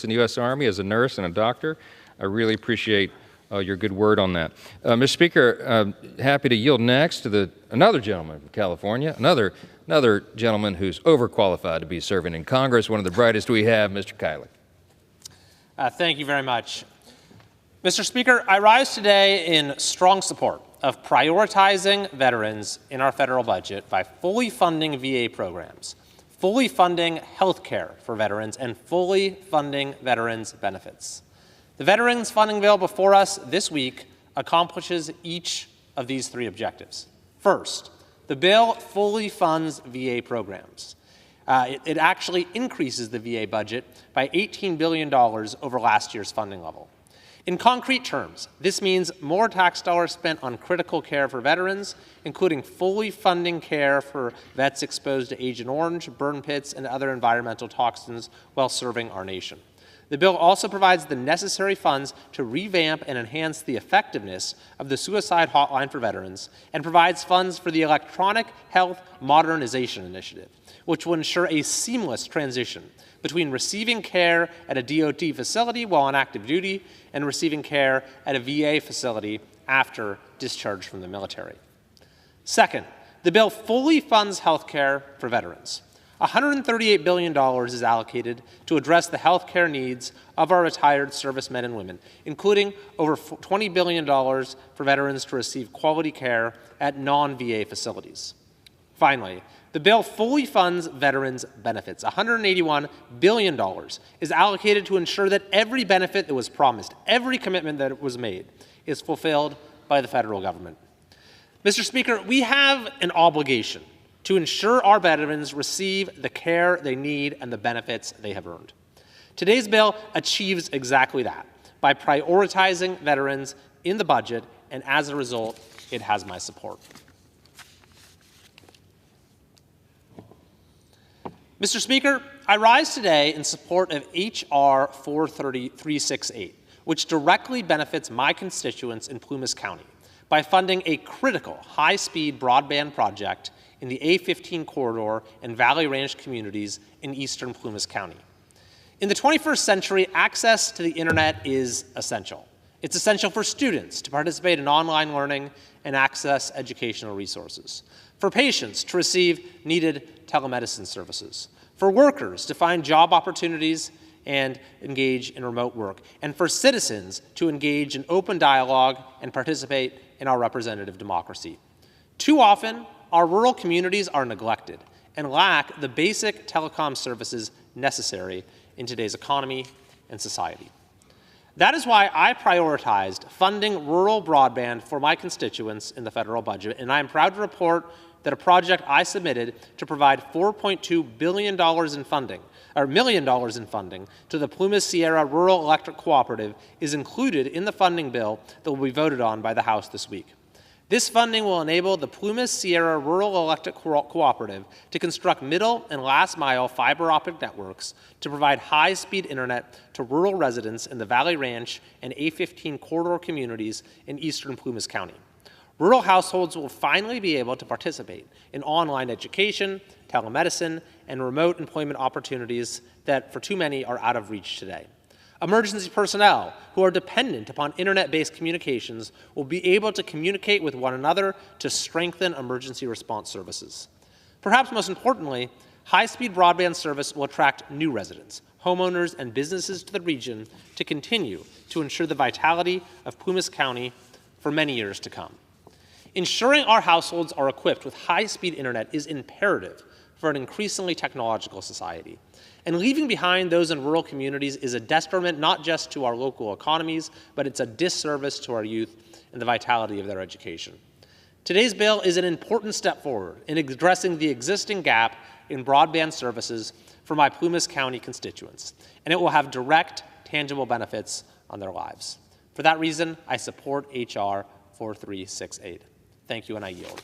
in the U.S. Army as a nurse and a doctor. I really appreciate your good word on that. Mr. Speaker, happy to yield next to another gentleman from California, another gentleman who's overqualified to be serving in Congress, one of the brightest we have, Mr. Kiley. Thank you very much. Mr. Speaker, I rise today in strong support of prioritizing veterans in our federal budget by fully funding VA programs, fully funding health care for veterans, and fully funding veterans' benefits. The veterans funding bill before us this week accomplishes each of these three objectives. First, the bill fully funds VA programs. It actually increases the VA budget by $18 billion over last year's funding level. In concrete terms, this means more tax dollars spent on critical care for veterans, including fully funding care for vets exposed to Agent Orange, burn pits, and other environmental toxins while serving our nation. The bill also provides the necessary funds to revamp and enhance the effectiveness of the suicide hotline for veterans, and provides funds for the Electronic Health Modernization Initiative, which will ensure a seamless transition between receiving care at a DOT facility while on active duty and receiving care at a VA facility after discharge from the military. Second, the bill fully funds health care for veterans. $138 billion is allocated to address the health care needs of our retired servicemen and women, including over $20 billion for veterans to receive quality care at non-VA facilities. Finally, the bill fully funds veterans' benefits. $181 billion is allocated to ensure that every benefit that was promised, every commitment that was made, is fulfilled by the federal government. Mr. Speaker, we have an obligation to ensure our veterans receive the care they need and the benefits they have earned. Today's bill achieves exactly that by prioritizing veterans in the budget, and as a result, it has my support. Mr. Speaker, I rise today in support of H.R. 43368, which directly benefits my constituents in Plumas County by funding a critical high-speed broadband project in the A15 corridor and Valley Ranch communities in eastern Plumas County. In the 21st century, access to the internet is essential. It's essential for students to participate in online learning and access educational resources, for patients to receive needed telemedicine services, for workers to find job opportunities and engage in remote work, and for citizens to engage in open dialogue and participate in our representative democracy. Too often, our rural communities are neglected and lack the basic telecom services necessary in today's economy and society. That is why I prioritized funding rural broadband for my constituents in the federal budget, and I am proud to report that a project I submitted to provide $4.2 billion in funding, or $1 million in funding, to the Plumas Sierra Rural Electric Cooperative is included in the funding bill that will be voted on by the House this week. This funding will enable the Plumas Sierra Rural Electric Cooperative to construct middle and last mile fiber optic networks to provide high-speed internet to rural residents in the Valley Ranch and A15 corridor communities in eastern Plumas County. Rural households will finally be able to participate in online education, telemedicine, and remote employment opportunities that for too many are out of reach today. Emergency personnel who are dependent upon internet-based communications will be able to communicate with one another to strengthen emergency response services. Perhaps most importantly, high-speed broadband service will attract new residents, homeowners, and businesses to the region to continue to ensure the vitality of Plumas County for many years to come. Ensuring our households are equipped with high-speed internet is imperative for an increasingly technological society. And leaving behind those in rural communities is a detriment not just to our local economies, but it's a disservice to our youth and the vitality of their education. Today's bill is an important step forward in addressing the existing gap in broadband services for my Plumas County constituents, and it will have direct, tangible benefits on their lives. For that reason, I support H.R. 4368. Thank you, and I yield.